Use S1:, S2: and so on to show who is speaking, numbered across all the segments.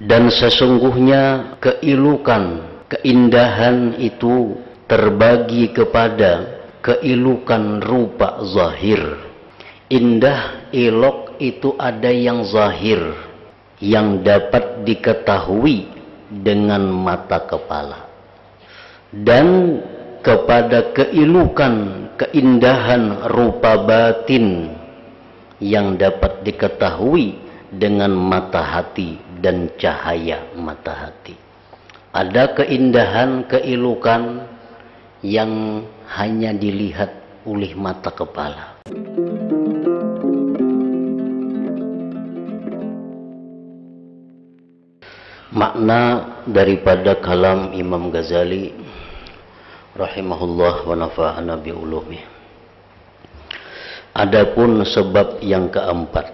S1: Dan sesungguhnya keilukan, keindahan itu terbagi kepada keilukan rupa zahir. Indah, elok itu ada yang zahir, yang dapat diketahui dengan mata kepala. Dan kepada keilukan, keindahan rupa batin yang dapat diketahui dengan mata hati dan cahaya mata hati. Ada keindahan, keilukan yang hanya dilihat oleh mata kepala. Makna daripada kalam Imam Ghazali rahimahullah wa nafa'ana bi ulumih. Adapun sebab yang keempat,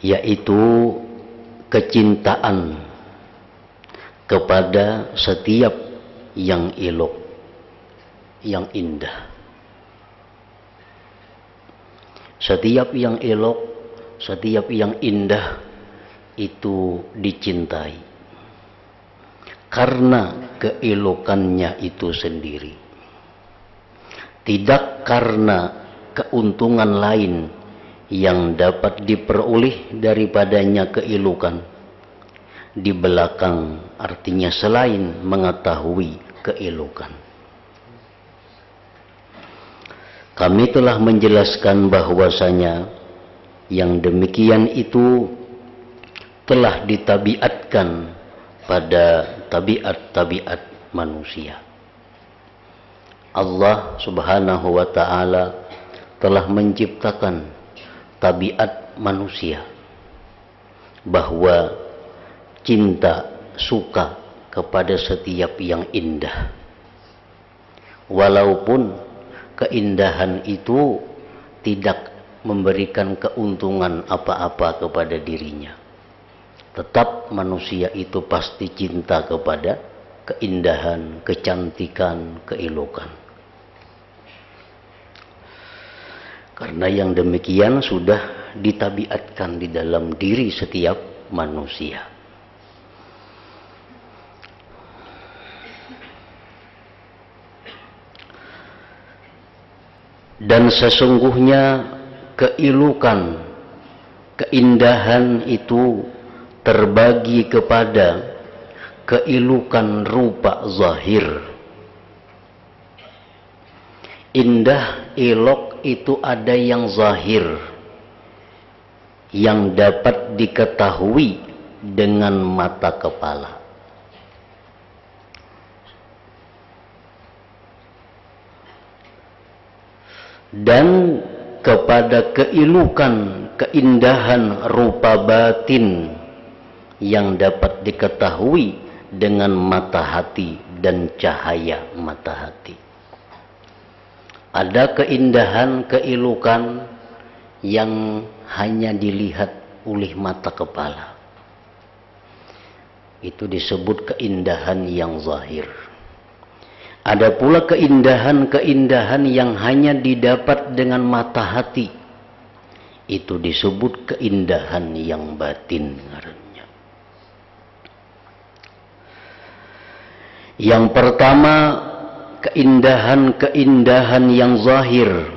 S1: yaitu kecintaan kepada setiap yang elok, yang indah. Setiap yang elok, setiap yang indah itu dicintai karena keelokannya itu sendiri, tidak karena keuntungan lain yang dapat diperoleh daripadanya keelokan di belakang, artinya selain mengetahui keelokan. Kami telah menjelaskan bahwasanya yang demikian itu telah ditabiatkan pada tabiat-tabiat manusia. Allah Subhanahu wa ta'ala telah menciptakan tabiat manusia bahwa cinta, suka kepada setiap yang indah, walaupun keindahan itu tidak memberikan keuntungan apa-apa kepada dirinya. Tetap manusia itu pasti cinta kepada keindahan, kecantikan, keelokan. Karena yang demikian sudah ditabiatkan di dalam diri setiap manusia. Dan sesungguhnya keelokan, keindahan itu terbagi kepada keilukan rupa zahir. Indah, elok itu ada yang zahir, yang dapat diketahui dengan mata kepala. Dan kepada keilukan, keindahan rupa batin yang dapat diketahui dengan mata hati dan cahaya mata hati. Ada keindahan, keilukan yang hanya dilihat oleh mata kepala. Itu disebut keindahan yang zahir. Ada pula keindahan-keindahan yang hanya didapat dengan mata hati. Itu disebut keindahan yang batin. Yang pertama, keindahan-keindahan yang zahir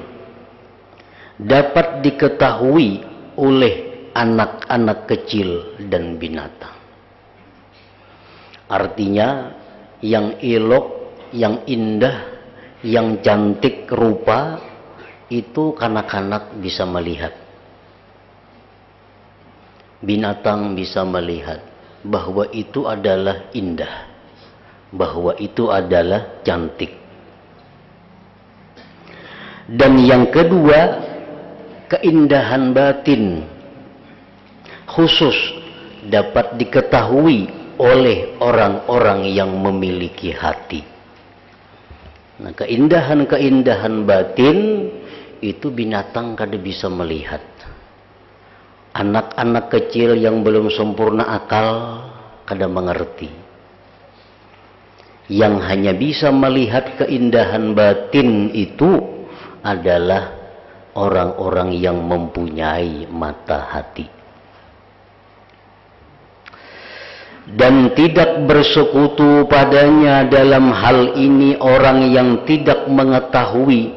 S1: dapat diketahui oleh anak-anak kecil dan binatang. Artinya yang elok, yang indah, yang cantik rupa itu kanak-kanak bisa melihat. Binatang bisa melihat bahwa itu adalah indah, bahwa itu adalah cantik. Dan yang kedua, keindahan batin khusus dapat diketahui oleh orang-orang yang memiliki hati. Nah, keindahan-keindahan batin itu binatang kada bisa melihat. Anak-anak kecil yang belum sempurna akal kada mengerti. Yang hanya bisa melihat keindahan batin itu adalah orang-orang yang mempunyai mata hati. dan tidak bersekutu padanya dalam hal ini orang yang tidak mengetahui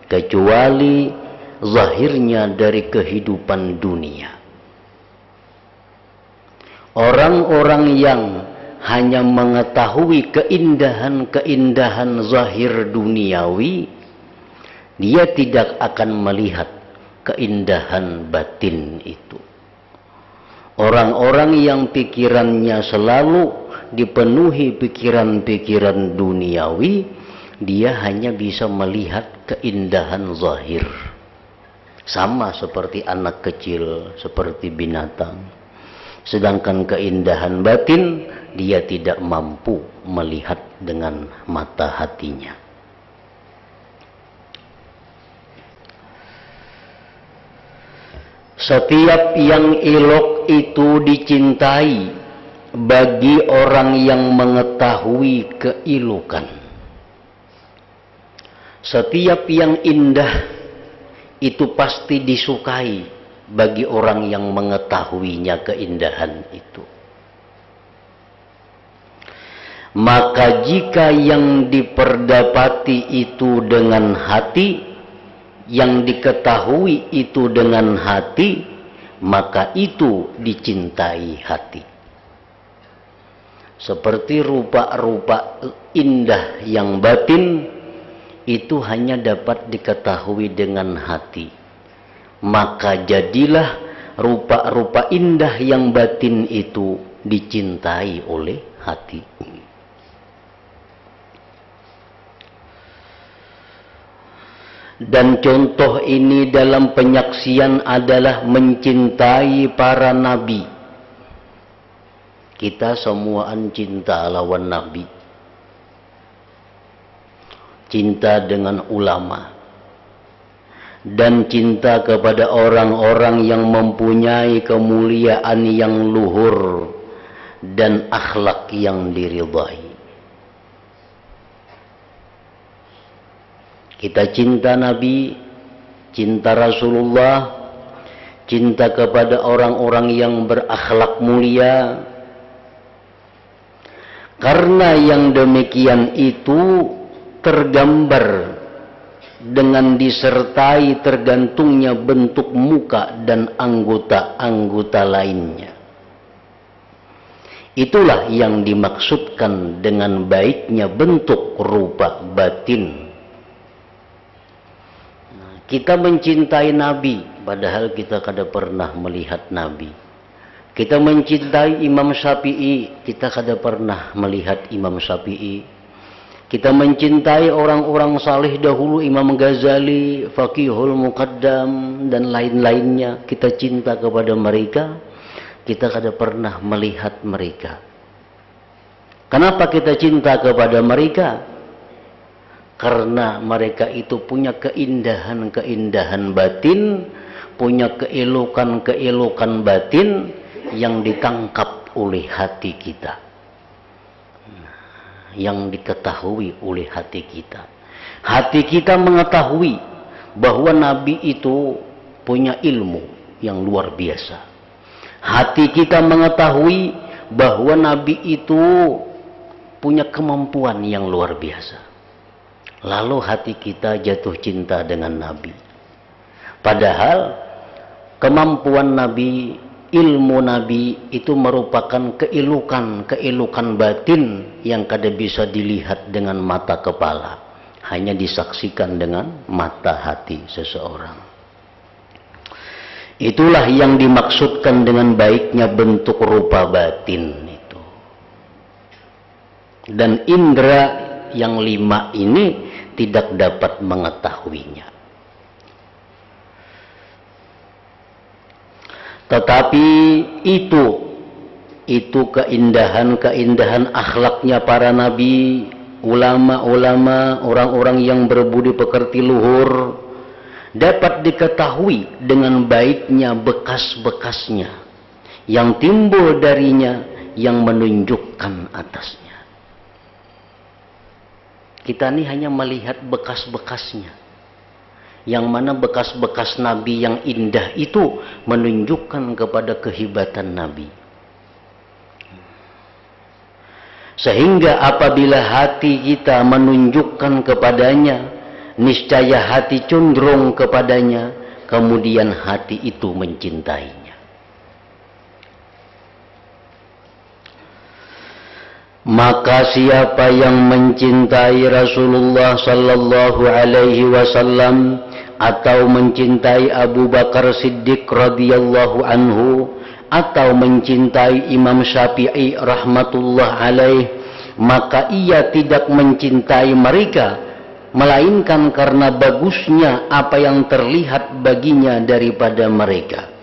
S1: kecuali zahirnya dari kehidupan dunia. Orang-orang yang hanya mengetahui keindahan-keindahan zahir duniawi, dia tidak akan melihat keindahan batin itu. Orang-orang yang pikirannya selalu dipenuhi pikiran-pikiran duniawi, dia hanya bisa melihat keindahan zahir. Sama seperti anak kecil, seperti binatang. Sedangkan keindahan batin, dia tidak mampu melihat dengan mata hatinya. Setiap yang elok itu dicintai bagi orang yang mengetahui keelokan. Setiap yang indah itu pasti disukai bagi orang yang mengetahuinya keindahan itu. Maka jika yang diperdapati itu dengan hati, yang diketahui itu dengan hati, maka itu dicintai hati. Seperti rupa-rupa indah yang batin itu hanya dapat diketahui dengan hati, maka jadilah rupa-rupa indah yang batin itu dicintai oleh hati. Dan contoh ini dalam penyaksian adalah mencintai para nabi. Kita semuaan cinta lawan nabi. Cinta dengan ulama. Dan cinta kepada orang-orang yang mempunyai kemuliaan yang luhur dan akhlak yang diridhai. Kita cinta Nabi, cinta Rasulullah, cinta kepada orang-orang yang berakhlak mulia. Karena yang demikian itu tergambar dengan disertai tergantungnya bentuk muka dan anggota-anggota lainnya. Itulah yang dimaksudkan dengan baiknya bentuk rupa batin. Kita mencintai Nabi, padahal kita kada pernah melihat Nabi. Kita mencintai Imam Syafi'i, kita kada pernah melihat Imam Syafi'i. Kita mencintai orang-orang saleh dahulu, Imam Ghazali, Faqihul Muqaddam, dan lain-lainnya. Kita cinta kepada mereka, kita kada pernah melihat mereka. Kenapa kita cinta kepada mereka? Karena mereka itu punya keindahan-keindahan batin, punya keelokan-keelokan batin yang ditangkap oleh hati kita, yang diketahui oleh hati kita. Hati kita mengetahui bahwa Nabi itu punya ilmu yang luar biasa. Hati kita mengetahui bahwa Nabi itu punya kemampuan yang luar biasa. Lalu hati kita jatuh cinta dengan Nabi. Padahal kemampuan Nabi, ilmu Nabi itu merupakan keelokan batin yang kada bisa dilihat dengan mata kepala, hanya disaksikan dengan mata hati seseorang. Itulah yang dimaksudkan dengan baiknya bentuk rupa batin itu. Dan indera yang 5 ini tidak dapat mengetahuinya. Tetapi itu keindahan-keindahan akhlaknya para nabi, ulama-ulama, orang-orang yang berbudi pekerti luhur, dapat diketahui dengan baiknya bekas-bekasnya yang timbul darinya yang menunjukkan atasnya. Kita ini hanya melihat bekas-bekasnya, yang mana bekas-bekas Nabi yang indah itu menunjukkan kepada kehebatan Nabi. Sehingga apabila hati kita menunjukkan kepadanya, niscaya hati cenderung kepadanya, kemudian hati itu mencintainya. Maka siapa yang mencintai Rasulullah sallallahu alaihi wasallam atau mencintai Abu Bakar Siddiq radhiyallahu anhu atau mencintai Imam Syafi'i rahmatullah alaih, maka ia tidak mencintai mereka melainkan karena bagusnya apa yang terlihat baginya daripada mereka.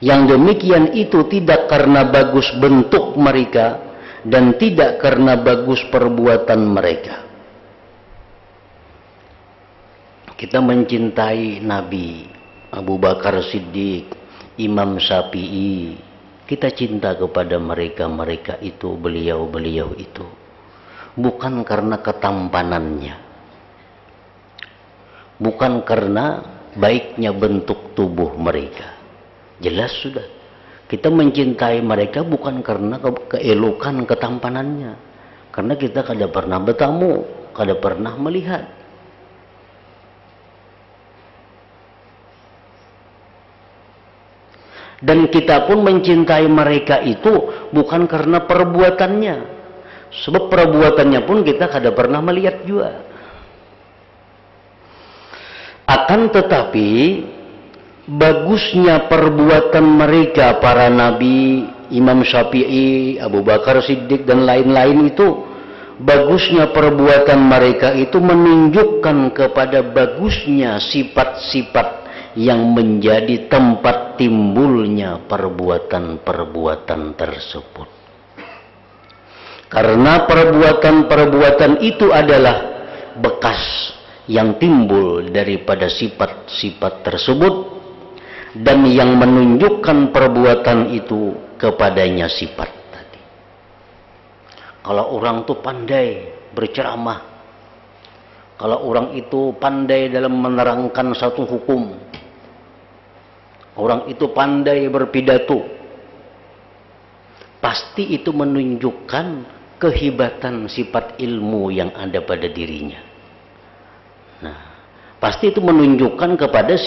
S1: Yang demikian itu tidak karena bagus bentuk mereka dan tidak karena bagus perbuatan mereka. Kita mencintai Nabi, Abu Bakar Siddiq, Imam Syafi'i, kita cinta kepada mereka itu, beliau itu, bukan karena ketampanannya, bukan karena baiknya bentuk tubuh mereka. Jelas sudah, kita mencintai mereka bukan karena keelokan ketampanannya, karena kita kada pernah bertemu, kada pernah melihat. Dan kita pun mencintai mereka itu bukan karena perbuatannya, sebab perbuatannya pun kita kada pernah melihat juga. Akan tetapi bagusnya perbuatan mereka, para nabi, Imam Syafi'i, Abu Bakar Siddiq dan lain-lain itu, bagusnya perbuatan mereka itu menunjukkan kepada bagusnya sifat-sifat yang menjadi tempat timbulnya perbuatan-perbuatan tersebut. Karena perbuatan-perbuatan itu adalah bekas yang timbul daripada sifat-sifat tersebut, dan yang menunjukkan perbuatan itu kepadanya sifat tadi. Kalau orang itu pandai berceramah, kalau orang itu pandai dalam menerangkan satu hukum, orang itu pandai berpidato, pasti itu menunjukkan kehebatan sifat ilmu yang ada pada dirinya. Nah, pasti itu menunjukkan kepada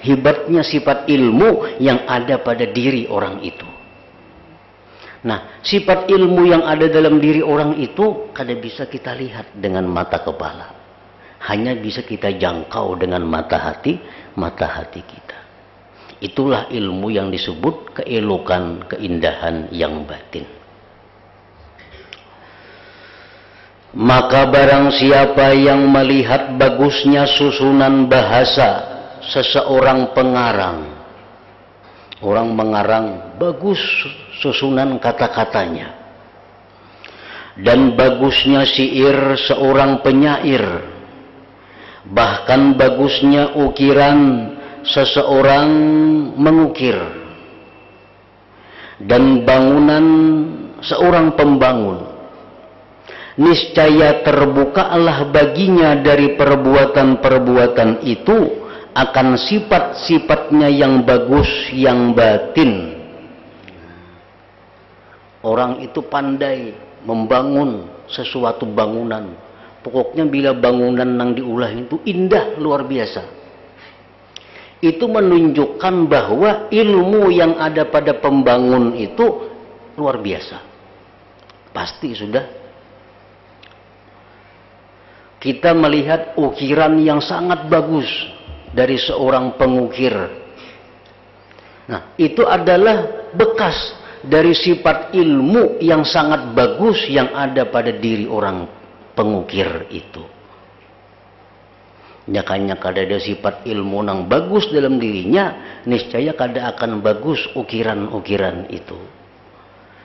S1: hebatnya sifat ilmu yang ada pada diri orang itu. Nah, sifat ilmu yang ada dalam diri orang itu kada bisa kita lihat dengan mata kepala, hanya bisa kita jangkau dengan mata hati kita. Itulah ilmu yang disebut keelokan, keindahan yang batin. Maka barang siapa yang melihat bagusnya susunan bahasa seseorang pengarang, orang mengarang bagus susunan kata-katanya, dan bagusnya syair seorang penyair, bahkan bagusnya ukiran seseorang mengukir, dan bangunan seorang pembangun, niscaya terbukalah baginya dari perbuatan-perbuatan itu akan sifat-sifatnya yang bagus, yang batin. Orang itu pandai membangun sesuatu bangunan, pokoknya bila bangunan yang diulah itu indah luar biasa. Itu menunjukkan bahwa ilmu yang ada pada pembangun itu luar biasa. Pasti sudah. Kita melihat ukiran yang sangat bagus dari seorang pengukir. Nah, itu adalah bekas dari sifat ilmu yang sangat bagus yang ada pada diri orang pengukir itu. Nyakanya kada ada sifat ilmu yang bagus dalam dirinya, niscaya kada akan bagus ukiran-ukiran itu.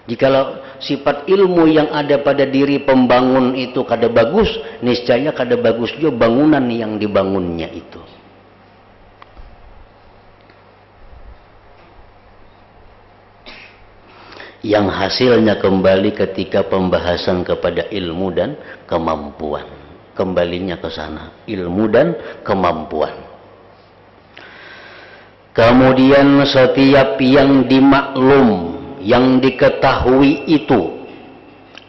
S1: Jikalau sifat ilmu yang ada pada diri pembangun itu kada bagus, niscaya kada bagus juga bangunan yang dibangunnya itu. Yang hasilnya kembali ketika pembahasan kepada ilmu dan kemampuan. Kembalinya ke sana, ilmu dan kemampuan. Kemudian setiap yang dimaklum, yang diketahui itu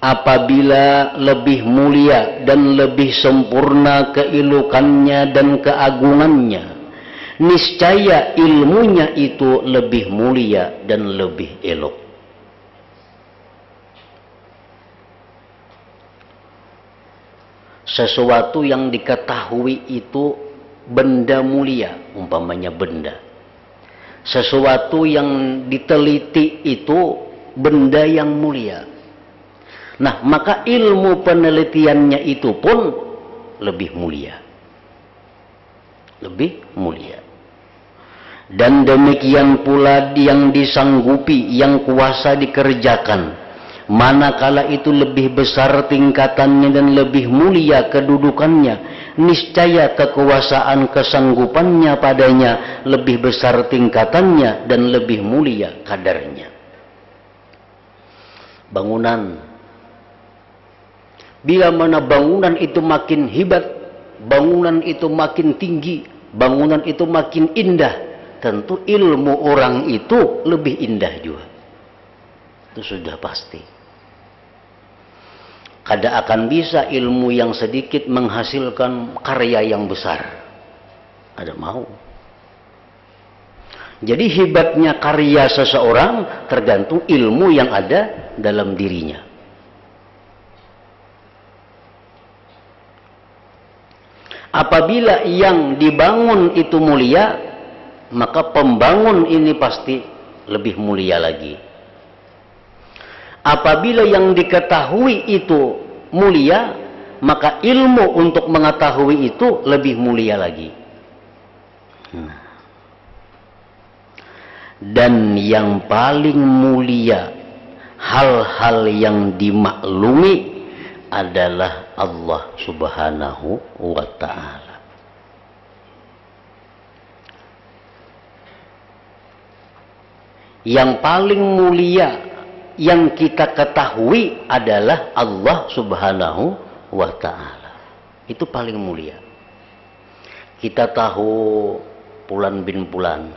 S1: apabila lebih mulia dan lebih sempurna keelokannya dan keagungannya, niscaya ilmunya itu lebih mulia dan lebih elok. Sesuatu yang diketahui itu benda mulia, umpamanya benda. Sesuatu yang diteliti itu benda yang mulia. Nah, maka ilmu penelitiannya itu pun lebih mulia. Lebih mulia. Dan demikian pula yang disanggupi, yang kuasa dikerjakan, manakala itu lebih besar tingkatannya dan lebih mulia kedudukannya, niscaya kekuasaan kesanggupannya padanya lebih besar tingkatannya dan lebih mulia kadarnya. Bangunan, bila mana bangunan itu makin hebat, bangunan itu makin tinggi, bangunan itu makin indah, tentu ilmu orang itu lebih indah juga. Itu sudah pasti. Kada akan bisa ilmu yang sedikit menghasilkan karya yang besar. Ada mau. Jadi hebatnya karya seseorang tergantung ilmu yang ada dalam dirinya. Apabila yang dibangun itu mulia, maka pembangun ini pasti lebih mulia lagi. Apabila yang diketahui itu mulia, maka ilmu untuk mengetahui itu lebih mulia lagi. Dan yang paling mulia hal-hal yang dimaklumi adalah Allah Subhanahu wa ta'ala. Yang paling mulia yang kita ketahui adalah Allah Subhanahu wa ta'ala. Itu paling mulia. Kita tahu Fulan bin Fulan,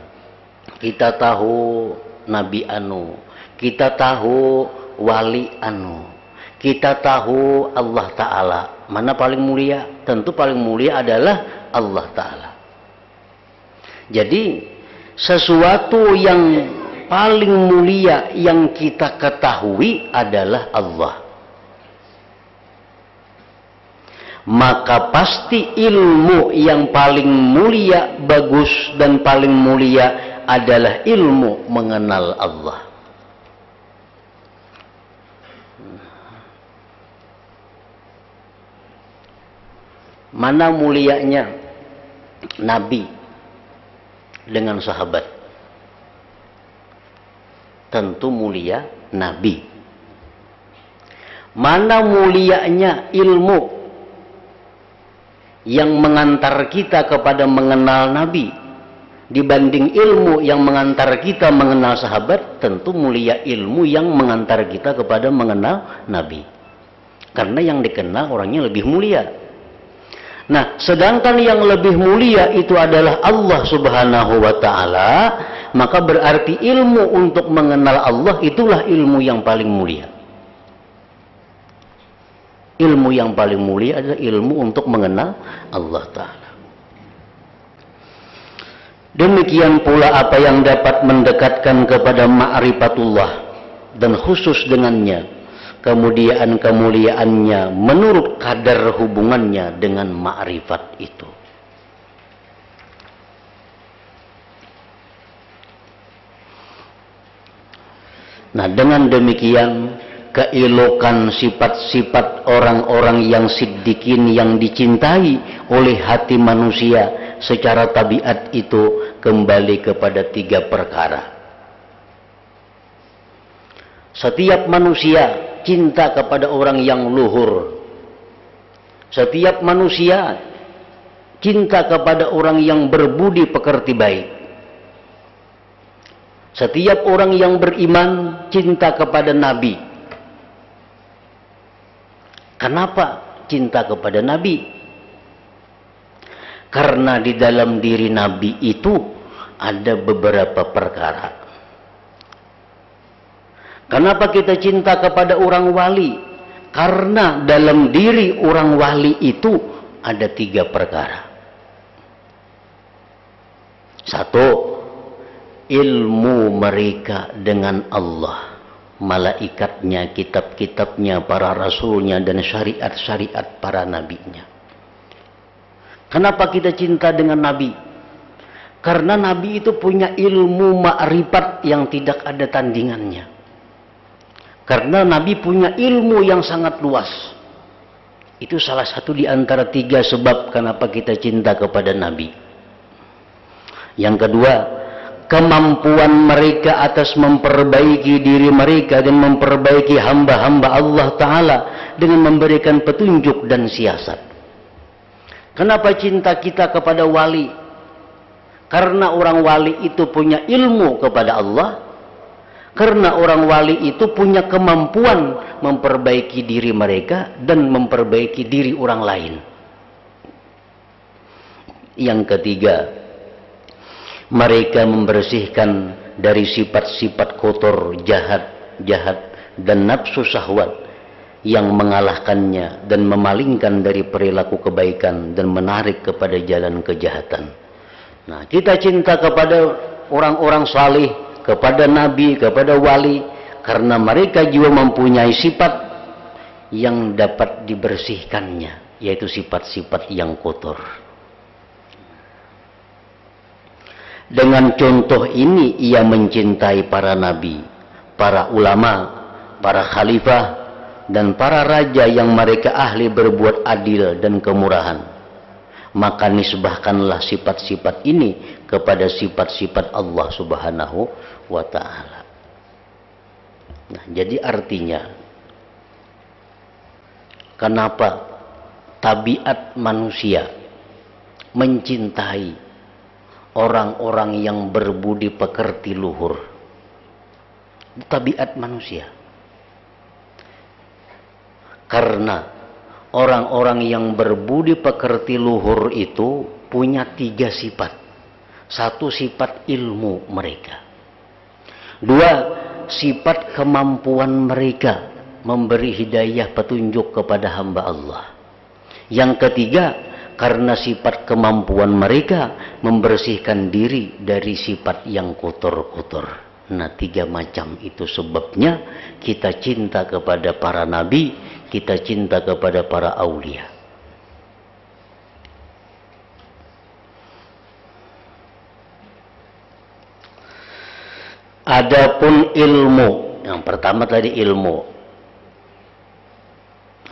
S1: kita tahu Nabi anu, kita tahu wali anu, kita tahu Allah Ta'ala. Mana paling mulia? Tentu paling mulia adalah Allah Ta'ala. Jadi sesuatu yang paling mulia yang kita ketahui adalah Allah. Maka pasti ilmu yang paling mulia, bagus dan paling mulia adalah ilmu mengenal Allah. Mana mulianya Nabi dengan sahabat? Tentu mulia Nabi. Mana mulianya ilmu yang mengantar kita kepada mengenal Nabi dibanding ilmu yang mengantar kita mengenal sahabat? Tentu mulia ilmu yang mengantar kita kepada mengenal Nabi, karena yang dikenal orangnya lebih mulia. Nah, sedangkan yang lebih mulia itu adalah Allah Subhanahu wa ta'ala, maka berarti ilmu untuk mengenal Allah itulah ilmu yang paling mulia. Ilmu yang paling mulia adalah ilmu untuk mengenal Allah Ta'ala. Demikian pula apa yang dapat mendekatkan kepada ma'rifatullah dan khusus dengannya kemuliaan-kemuliaannya menurut kadar hubungannya dengan ma'rifat itu. Nah, dengan demikian keelokan sifat-sifat orang-orang yang siddiqin yang dicintai oleh hati manusia secara tabiat itu kembali kepada 3 perkara. Setiap manusia cinta kepada orang yang luhur. Setiap manusia cinta kepada orang yang berbudi pekerti baik. Setiap orang yang beriman cinta kepada Nabi. Kenapa cinta kepada Nabi? Karena di dalam diri Nabi itu ada beberapa perkara. Kenapa kita cinta kepada orang wali? Karena dalam diri orang wali itu ada 3 perkara. 1, ilmu mereka dengan Allah, malaikatnya, kitab-kitabnya, para rasulnya, dan syariat-syariat para nabinya. Kenapa kita cinta dengan nabi? Karena nabi itu punya ilmu ma'rifat yang tidak ada tandingannya. Karena nabi punya ilmu yang sangat luas. Itu salah satu di antara 3 sebab kenapa kita cinta kepada nabi. Yang kedua, kemampuan mereka atas memperbaiki diri mereka dan memperbaiki hamba-hamba Allah Ta'ala dengan memberikan petunjuk dan siasat. Kenapa cinta kita kepada wali? Karena orang wali itu punya ilmu kepada Allah. Karena orang wali itu punya kemampuan memperbaiki diri mereka dan memperbaiki diri orang lain. Yang ketiga, mereka membersihkan dari sifat-sifat kotor, jahat, dan nafsu syahwat yang mengalahkannya dan memalingkan dari perilaku kebaikan dan menarik kepada jalan kejahatan. Nah, kita cinta kepada orang-orang salih, kepada nabi, kepada wali, karena mereka juga mempunyai sifat yang dapat dibersihkannya, yaitu sifat-sifat yang kotor. Dengan contoh ini ia mencintai para nabi, para ulama, para khalifah, dan para raja yang mereka ahli berbuat adil dan kemurahan. Maka nisbahkanlah sifat-sifat ini kepada sifat-sifat Allah Subhanahu wa Ta'ala. Nah, jadi artinya, kenapa tabiat manusia mencintai orang-orang yang berbudi pekerti luhur? Tabiat manusia. Karena orang-orang yang berbudi pekerti luhur itu punya 3 sifat. 1, sifat ilmu mereka. 2, sifat kemampuan mereka memberi hidayah petunjuk kepada hamba Allah. Yang ketiga, karena sifat kemampuan mereka membersihkan diri dari sifat yang kotor-kotor. Nah, 3 macam itu sebabnya kita cinta kepada para nabi, kita cinta kepada para aulia. Adapun ilmu, yang pertama tadi ilmu.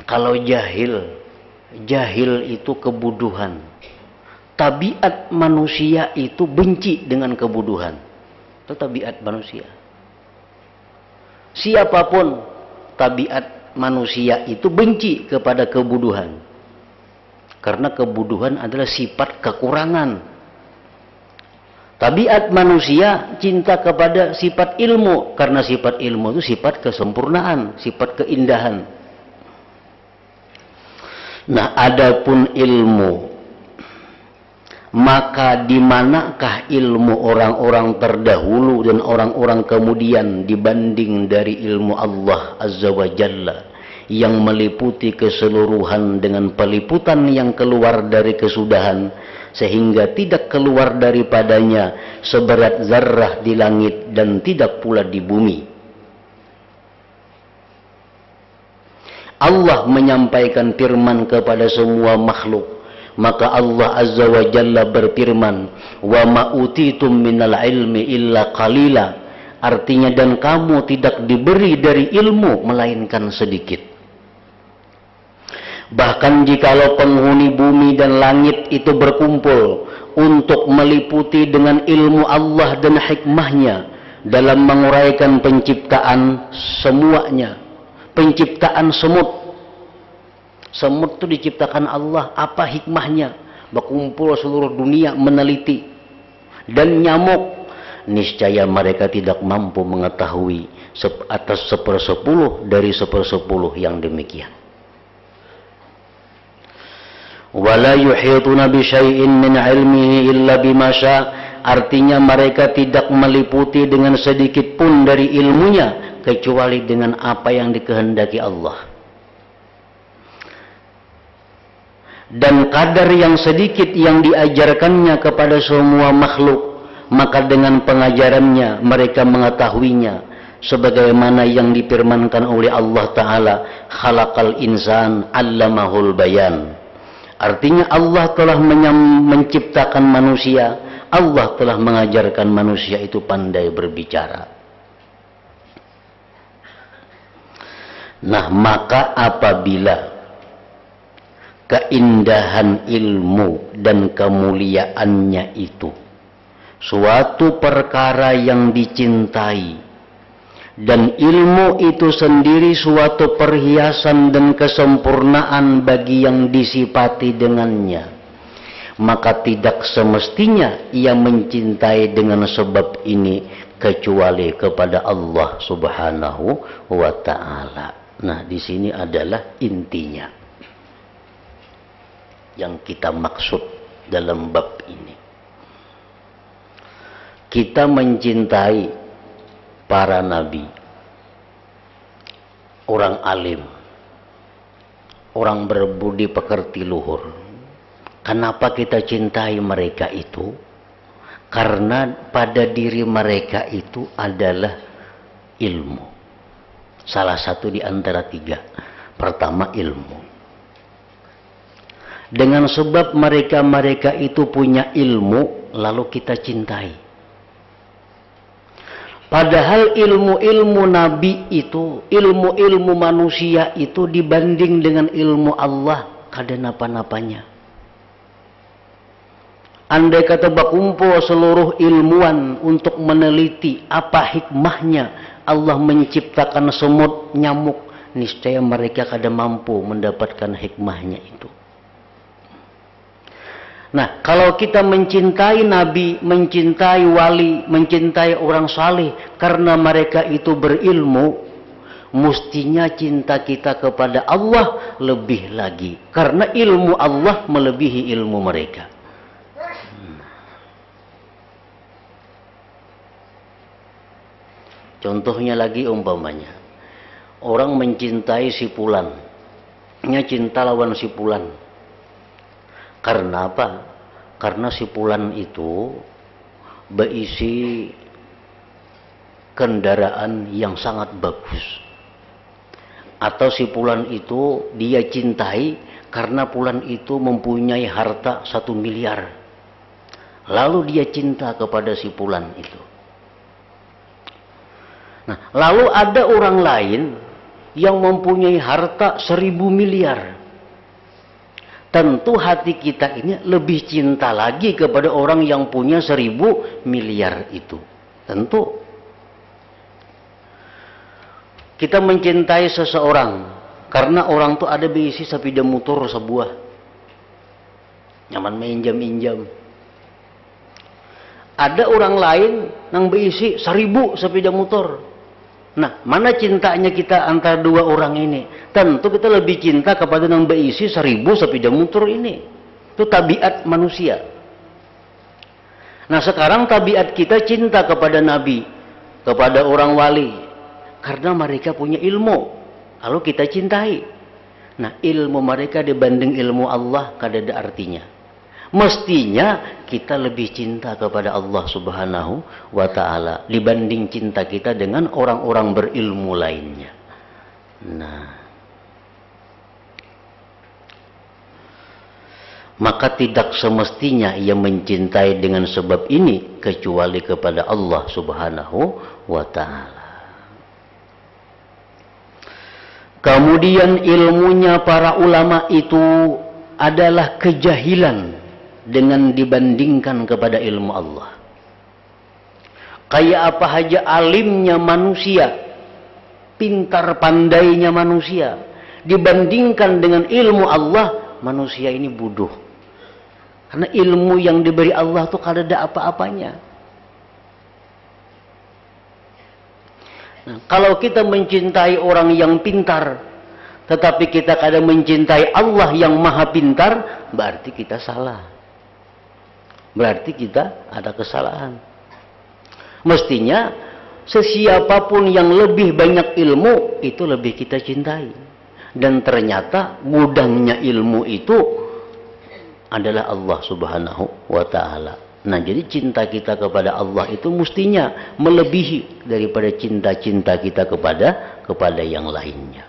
S1: Kalau jahil itu kebodohan. Tabiat manusia itu benci dengan kebodohan. Itu tabiat manusia. Siapapun, tabiat manusia itu benci kepada kebodohan. Karena kebodohan adalah sifat kekurangan. Tabiat manusia cinta kepada sifat ilmu. Karena sifat ilmu itu sifat kesempurnaan, sifat keindahan. Nah, adapun ilmu, maka di manakah ilmu orang-orang terdahulu dan orang-orang kemudian dibanding dari ilmu Allah Azza wa Jalla yang meliputi keseluruhan dengan peliputan yang keluar dari kesudahan sehingga tidak keluar daripadanya seberat zarrah di langit dan tidak pula di bumi. Allah menyampaikan firman kepada semua makhluk. Maka Allah Azza wa Jalla berfirman, "Wa ma utitum minal ilmi illa qalila." Artinya, dan kamu tidak diberi dari ilmu melainkan sedikit. Bahkan jikalau penghuni bumi dan langit itu berkumpul untuk meliputi dengan ilmu Allah dan hikmahnya dalam menguraikan penciptaan semuanya, penciptaan semut. Semut itu diciptakan Allah, apa hikmahnya? Berkumpul seluruh dunia meneliti. Dan nyamuk, niscaya mereka tidak mampu mengetahui atas 1/10 dari 1/10 yang demikian. Wala yuhituna bi syai'in min 'ilmihi illa bima syaa'. Artinya mereka tidak meliputi dengan sedikit pun dari ilmunya kecuali dengan apa yang dikehendaki Allah. Dan kadar yang sedikit yang diajarkannya kepada semua makhluk, maka dengan pengajarannya mereka mengetahuinya sebagaimana yang difirmankan oleh Allah Ta'ala, khalaqal insan 'allamahul bayan. Artinya Allah telah menciptakan manusia, Allah telah mengajarkan manusia itu pandai berbicara. Nah, maka apabila keindahan ilmu dan kemuliaannya itu suatu perkara yang dicintai, dan ilmu itu sendiri suatu perhiasan dan kesempurnaan bagi yang disifati dengannya, maka tidak semestinya ia mencintai dengan sebab ini kecuali kepada Allah Subhanahu wa Ta'ala. Nah, di sini adalah intinya yang kita maksud dalam bab ini. Kita mencintai para nabi, orang alim, orang berbudi pekerti luhur. Kenapa kita cintai mereka itu? Karena pada diri mereka itu adalah ilmu. Salah satu di antara tiga. Pertama, ilmu. Dengan sebab mereka itu punya ilmu, lalu kita cintai. Padahal ilmu-ilmu nabi itu, ilmu-ilmu manusia itu dibanding dengan ilmu Allah, kada napa-napanya. Andai kata berkumpul seluruh ilmuwan untuk meneliti apa hikmahnya Allah menciptakan semut, nyamuk, niscaya mereka kada mampu mendapatkan hikmahnya itu. Nah, kalau kita mencintai nabi, mencintai wali, mencintai orang saleh karena mereka itu berilmu, mestinya cinta kita kepada Allah lebih lagi, karena ilmu Allah melebihi ilmu mereka. Contohnya lagi umpamanya, orang mencintai si fulan, cinta lawan si fulan. Karena apa? Karena si fulan itu berisi kendaraan yang sangat bagus. Atau si fulan itu dia cintai karena fulan itu mempunyai harta 1 miliar. Lalu dia cinta kepada si fulan itu. Nah, lalu ada orang lain yang mempunyai harta 1000 miliar. Tentu hati kita ini lebih cinta lagi kepada orang yang punya 1000 miliar itu. Tentu. Kita mencintai seseorang karena orang itu ada berisi sepeda motor sebuah. Nyaman minjam-minjam. Ada orang lain yang berisi 1000 sepeda motor. Nah, mana cintanya kita antara dua orang ini? Tentu kita lebih cinta kepada yang berisi 1000 sepeda motor ini. Itu tabiat manusia. Nah, sekarang tabiat kita cinta kepada nabi, kepada orang wali, karena mereka punya ilmu. Lalu kita cintai. Nah, ilmu mereka dibanding ilmu Allah kada ada artinya. Mestinya kita lebih cinta kepada Allah Subhanahu wa Ta'ala dibanding cinta kita dengan orang-orang berilmu lainnya. Nah, maka tidak semestinya ia mencintai dengan sebab ini kecuali kepada Allah Subhanahu wa Ta'ala. Kemudian ilmunya para ulama itu adalah kejahilan dengan dibandingkan kepada ilmu Allah. Kayak apa aja alimnya manusia, pintar pandainya manusia, dibandingkan dengan ilmu Allah, manusia ini bodoh. Karena ilmu yang diberi Allah itu kada ada apa-apanya. Nah, kalau kita mencintai orang yang pintar, tetapi kita kada mencintai Allah yang maha pintar, berarti kita salah. Berarti kita ada kesalahan. Mestinya Sesiapapun yang lebih banyak ilmu, itu lebih kita cintai. Dan ternyata gudangnya ilmu itu adalah Allah Subhanahu wa Ta'ala. Nah, jadi cinta kita kepada Allah itu mestinya melebihi daripada cinta-cinta kita kepada yang lainnya.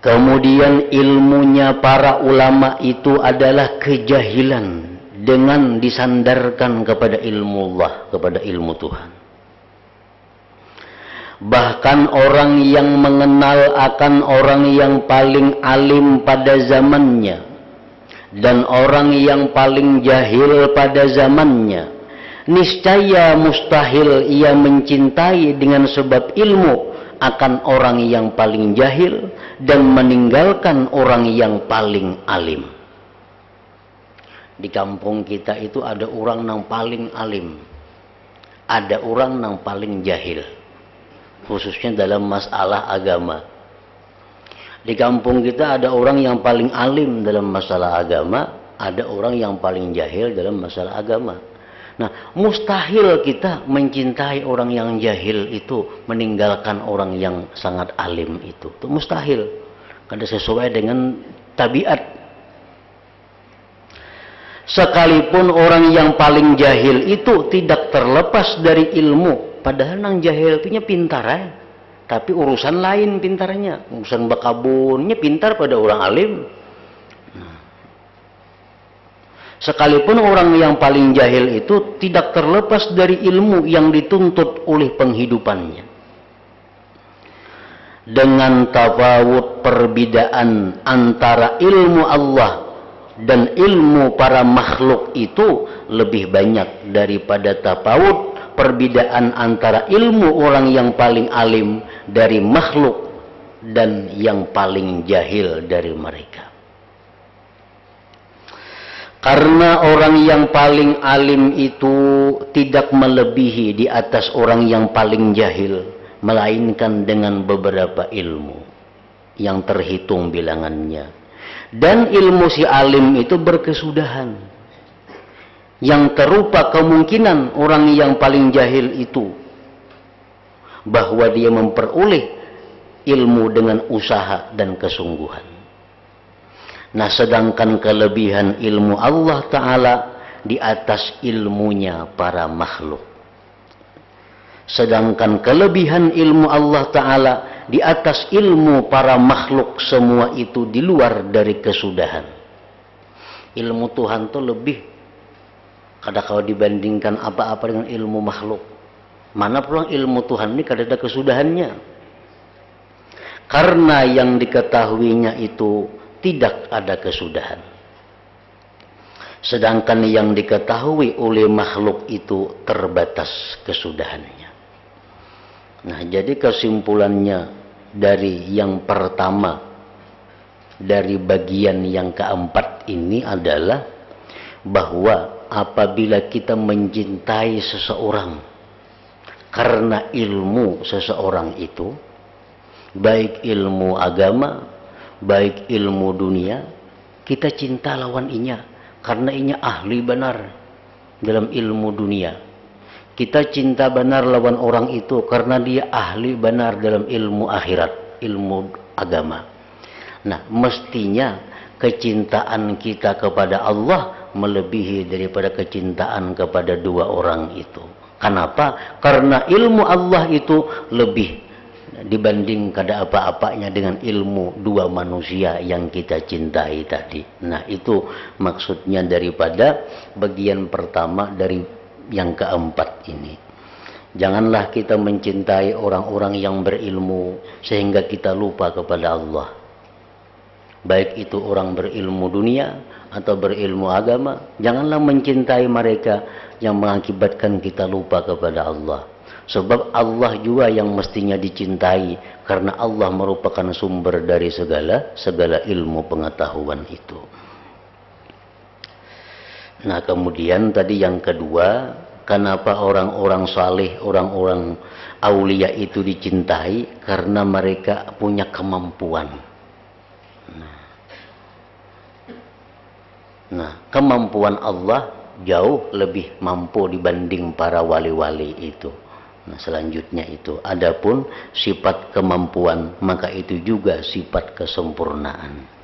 S1: Kemudian ilmunya para ulama itu adalah kejahilan dengan disandarkan kepada ilmu Allah, kepada ilmu Tuhan. Bahkan orang yang mengenal akan orang yang paling alim pada zamannya dan orang yang paling jahil pada zamannya, niscaya mustahil ia mencintai dengan sebab ilmu akan orang yang paling jahil dan meninggalkan orang yang paling alim. Di kampung kita itu ada orang yang paling alim, ada orang yang paling jahil, khususnya dalam masalah agama. Di kampung kita ada orang yang paling alim dalam masalah agama, ada orang yang paling jahil dalam masalah agama. Nah, mustahil kita mencintai orang yang jahil itu meninggalkan orang yang sangat alim itu. Itu mustahil, karena sesuai dengan tabiat. Sekalipun orang yang paling jahil itu tidak terlepas dari ilmu, padahal yang jahil itu pintar tapi urusan lain pintarnya, urusan bakabunnya pintar pada orang alim. Sekalipun orang yang paling jahil itu tidak terlepas dari ilmu yang dituntut oleh penghidupannya. Dengan tafawut perbedaan antara ilmu Allah dan ilmu para makhluk itu lebih banyak daripada tafawut perbedaan antara ilmu orang yang paling alim dari makhluk dan yang paling jahil dari mereka. Karena orang yang paling alim itu tidak melebihi di atas orang yang paling jahil, melainkan dengan beberapa ilmu yang terhitung bilangannya. Dan ilmu si alim itu berkesudahan, yang terupa kemungkinan orang yang paling jahil itu, bahwa dia memperoleh ilmu dengan usaha dan kesungguhan. Nah, sedangkan kelebihan ilmu Allah Ta'ala di atas ilmunya para makhluk. Sedangkan kelebihan ilmu Allah Ta'ala di atas ilmu para makhluk, semua itu di luar dari kesudahan. Ilmu Tuhan itu lebih, kalau dibandingkan apa-apa dengan ilmu makhluk. Mana pulang ilmu Tuhan ini kada ada kesudahannya. Karena yang diketahuinya itu tidak ada kesudahan. Sedangkan yang diketahui oleh makhluk itu terbatas kesudahannya. Nah, jadi kesimpulannya dari yang pertama, dari bagian yang keempat ini adalah bahwa apabila kita mencintai seseorang karena ilmu seseorang itu, baik ilmu agama, baik ilmu dunia, kita cinta lawan inya karena inya ahli benar dalam ilmu dunia. Kita cinta benar lawan orang itu karena dia ahli benar dalam ilmu akhirat, ilmu agama. Nah, mestinya kecintaan kita kepada Allah melebihi daripada kecintaan kepada dua orang itu. Kenapa? Karena ilmu Allah itu lebih dibanding kada apa-apanya dengan ilmu dua manusia yang kita cintai tadi. Nah, itu maksudnya daripada bagian pertama dari yang keempat ini. Janganlah kita mencintai orang-orang yang berilmu sehingga kita lupa kepada Allah. Baik itu orang berilmu dunia atau berilmu agama, janganlah mencintai mereka yang mengakibatkan kita lupa kepada Allah. Sebab Allah juga yang mestinya dicintai, karena Allah merupakan sumber dari segala ilmu pengetahuan itu. Nah, kemudian tadi yang kedua, kenapa orang-orang saleh, orang-orang aulia itu dicintai? Karena mereka punya kemampuan. Nah, kemampuan Allah jauh lebih mampu dibanding para wali-wali itu. Nah, selanjutnya itu, adapun sifat kemampuan, maka itu juga sifat kesempurnaan.